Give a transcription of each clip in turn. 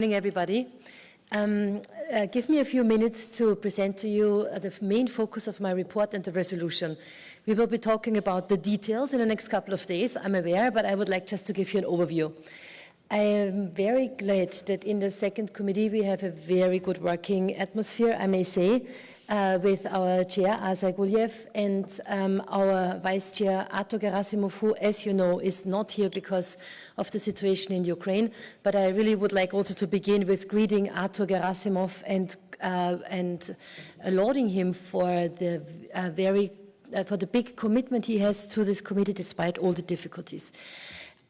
Good morning, everybody. Give me a few minutes to present to you the main focus of my report and the resolution. We will be talking about the details in the next couple of days, I'm aware, but I would like just to give you an overview. I am very glad that in the second committee we have a very good working atmosphere, I may say, with our chair, Asa Guliev, and our vice chair, Artur Gerasimov, who, as you know, is not here because of the situation in Ukraine. But I really would like also to begin with greeting Artur Gerasimov and lauding him for the for the big commitment he has to this committee despite all the difficulties.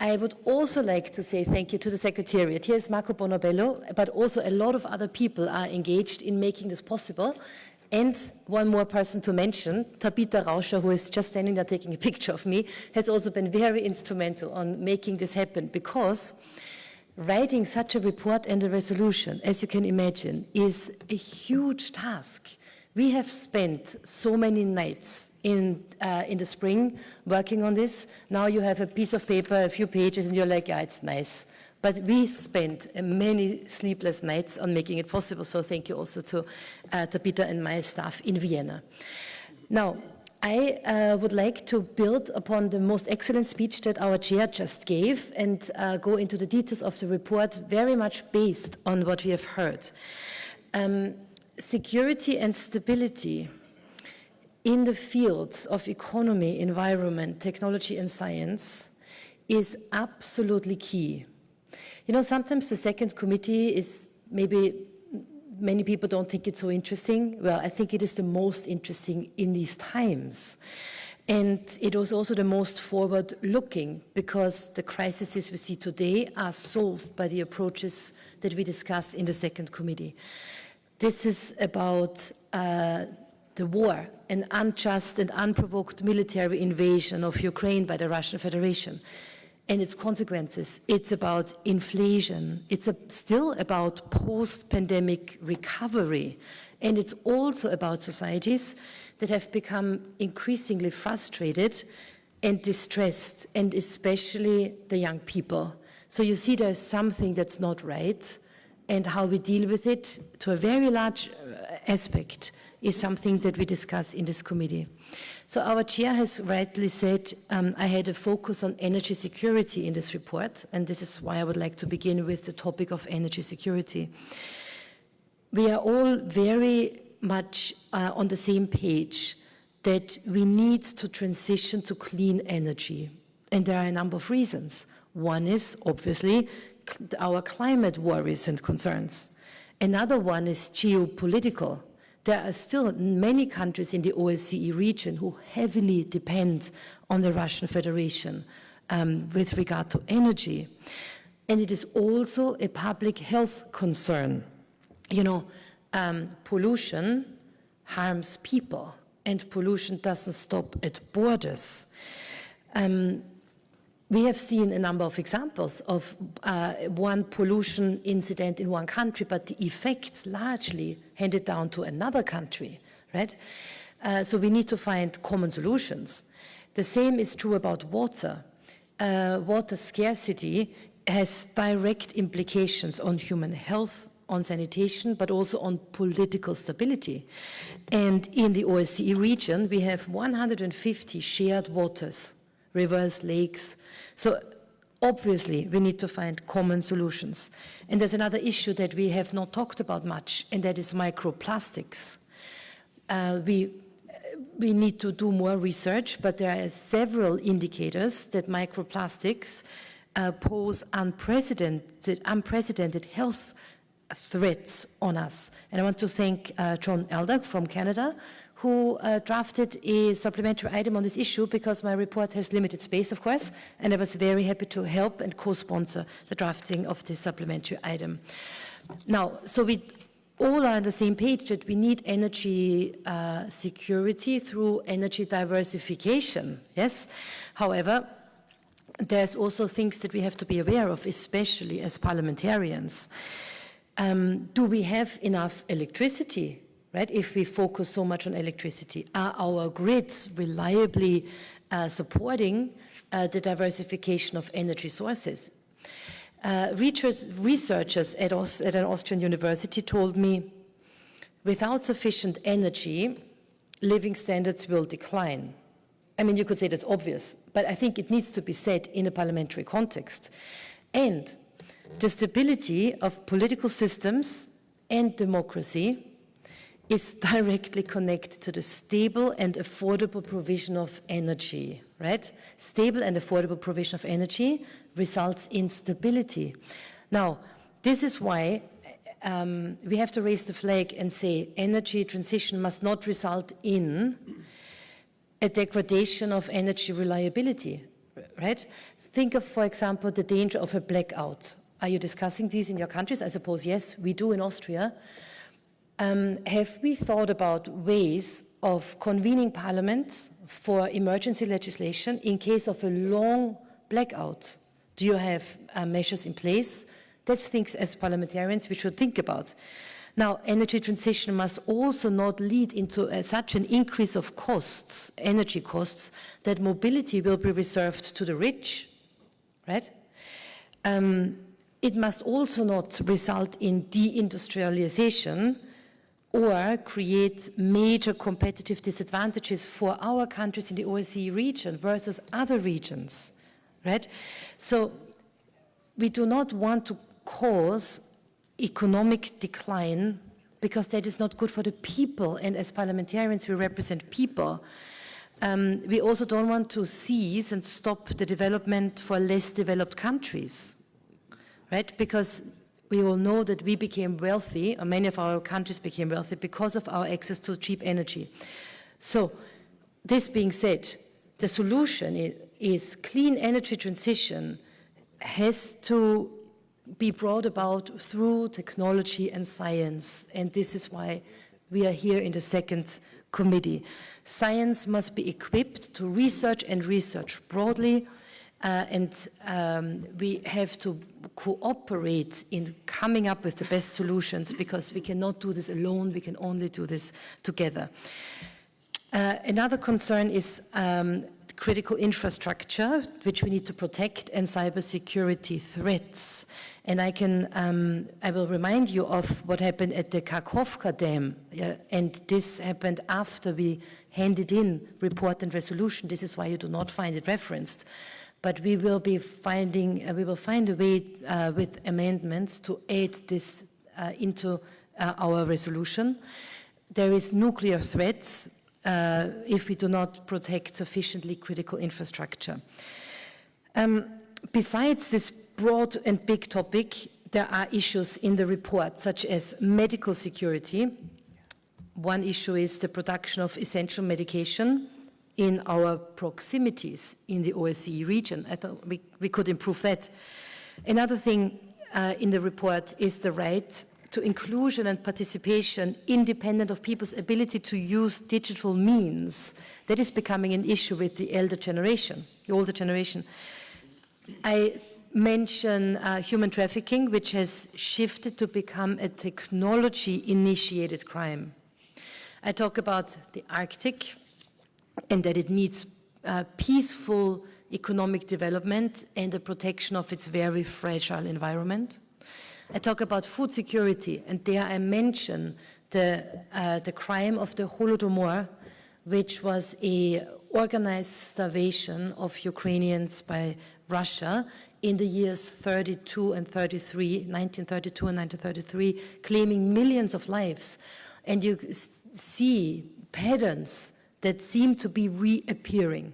I would also like to say thank you to the Secretariat. Here's Marco Bonobello, but also a lot of other people are engaged in making this possible. And one more person to mention, Tabitha Rauscher, who is just standing there taking a picture of me, has also been very instrumental on making this happen, because writing such a report and a resolution, as you can imagine, is a huge task. We have spent so many nights in the spring working on this. Now you have a piece of paper, a few pages, and you're like, yeah, it's nice. But we spent many sleepless nights on making it possible, so thank you also to Tabitha and my staff in Vienna. Now, I would like to build upon the most excellent speech that our chair just gave and go into the details of the report, very much based on what we have heard. Security and stability in the fields of economy, environment, technology and science is absolutely key. You know, sometimes the second committee is maybe, many people don't think it's so interesting. Well, I think it is the most interesting in these times. And it was also the most forward-looking, because the crises we see today are solved by the approaches that we discuss in the second committee. This is about the war, an unjust and unprovoked military invasion of Ukraine by the Russian Federation and its consequences. It's about inflation. It's still about post-pandemic recovery. And it's also about societies that have become increasingly frustrated and distressed, and especially the young people. So you see there's something that's not right, and how we deal with it, to a very large aspect, is something that we discuss in this committee. So our chair has rightly said, I had a focus on energy security in this report, and this is why I would like to begin with the topic of energy security. We are all very much on the same page that we need to transition to clean energy, and there are a number of reasons. One is, obviously, our climate worries and concerns. Another one is geopolitical. There are still many countries in the OSCE region who heavily depend on the Russian Federation with regard to energy. And it is also a public health concern. You know, pollution harms people, and pollution doesn't stop at borders. We have seen a number of examples of one pollution incident in one country, but the effects largely handed down to another country, right? So we need to find common solutions. The same is true about water. Water scarcity has direct implications on human health, on sanitation, but also on political stability. And in the OSCE region, we have 150 shared waters, rivers, lakes. So obviously we need to find common solutions. And there's another issue that we have not talked about much, and that is microplastics. We need to do more research, but there are several indicators that microplastics pose unprecedented health threats on us. And I want to thank John Elder from Canada, who drafted a supplementary item on this issue, because my report has limited space, of course, and I was very happy to help and co-sponsor the drafting of this supplementary item. Now, so we all are on the same page that we need energy security through energy diversification, yes? However, there's also things that we have to be aware of, especially as parliamentarians. Do we have enough electricity? Right? If we focus so much on electricity, are our grids reliably supporting the diversification of energy sources? Researchers at an Austrian university told me, without sufficient energy, living standards will decline. I mean, you could say that's obvious, but I think it needs to be said in a parliamentary context. And the stability of political systems and democracy is directly connected to the stable and affordable provision of energy, right? Stable and affordable provision of energy results in stability. Now, this is why we have to raise the flag and say energy transition must not result in a degradation of energy reliability, right? Think of, for example, the danger of a blackout. Are you discussing these in your countries? I suppose yes, we do in Austria. Have we thought about ways of convening parliament for emergency legislation in case of a long blackout? Do you have measures in place? That's things as parliamentarians we should think about. Now, energy transition must also not lead into such an increase of costs, energy costs, that mobility will be reserved to the rich, right? It must also not result in deindustrialization or create major competitive disadvantages for our countries in the OSCE region versus other regions, right? So we do not want to cause economic decline because that is not good for the people, and as parliamentarians we represent people. We also don't want to seize and stop the development for less developed countries, right? Because we all know that we became wealthy, or many of our countries became wealthy because of our access to cheap energy. So, this being said, the solution is clean energy transition has to be brought about through technology and science, and this is why we are here in the second committee. Science must be equipped to research and research broadly, and we have to cooperate in coming up with the best solutions, because we cannot do this alone, we can only do this together. Another concern is critical infrastructure, which we need to protect, and cybersecurity threats. And I will remind you of what happened at the Kakhovka Dam, and this happened after we handed in report and resolution. This is why you do not find it referenced. But we will find a way with amendments to add this into our resolution. There is nuclear threats if we do not protect sufficiently critical infrastructure. Besides this broad and big topic, there are issues in the report, such as medical security. One issue is the production of essential medication in our proximities in the OSCE region. I thought we could improve that. Another thing in the report is the right to inclusion and participation independent of people's ability to use digital means. That is becoming an issue with the older generation. I mention human trafficking, which has shifted to become a technology-initiated crime. I talk about the Arctic, and that it needs peaceful economic development and the protection of its very fragile environment. I talk about food security, and there I mention the crime of the Holodomor, which was an organized starvation of Ukrainians by Russia in the years 1932 and 1933, claiming millions of lives. And you see patterns that seem to be reappearing.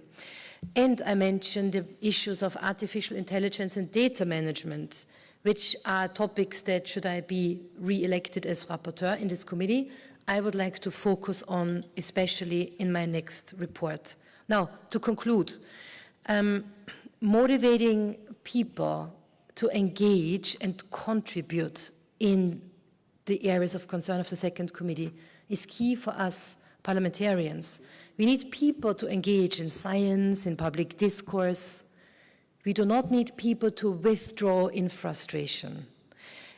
And I mentioned the issues of artificial intelligence and data management, which are topics that, should I be re-elected as rapporteur in this committee, I would like to focus on, especially in my next report. Now, to conclude, motivating people to engage and contribute in the areas of concern of the second committee is key for us parliamentarians. We need people to engage in science, in public discourse. We do not need people to withdraw in frustration.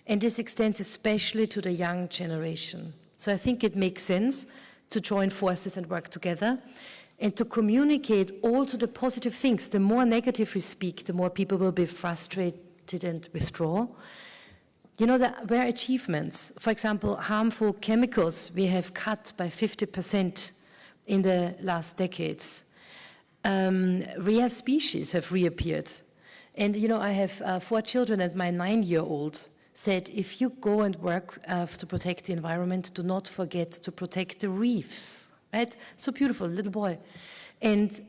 And this extends especially to the young generation. So I think it makes sense to join forces and work together and to communicate also the positive things. The more negative we speak, the more people will be frustrated didn't withdraw. You know, there were achievements. For example, harmful chemicals we have cut by 50% in the last decades. Rare species have reappeared. And, you know, I have 4 children, and my 9-year-old said, if you go and work to protect the environment, do not forget to protect the reefs, right? So beautiful, little boy. And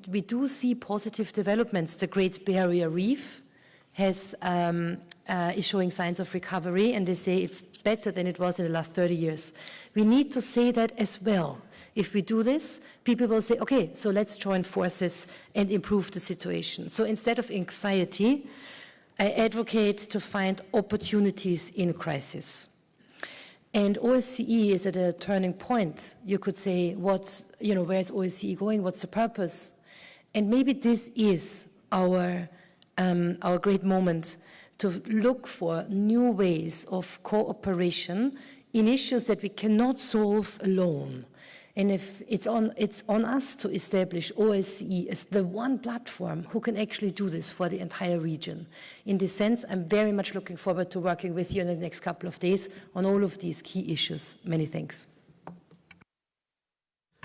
we do see positive developments. The Great Barrier Reef is showing signs of recovery, and they say it's better than it was in the last 30 years. We need to say that as well. If we do this, people will say, okay, so let's join forces and improve the situation. So instead of anxiety, I advocate to find opportunities in crisis. And OSCE is at a turning point. You could say, where's OSCE going? What's the purpose? And maybe this is our great moment to look for new ways of cooperation in issues that we cannot solve alone. And if it's on us to establish OSCE as the one platform who can actually do this for the entire region. In this sense, I'm very much looking forward to working with you in the next couple of days on all of these key issues. Many thanks.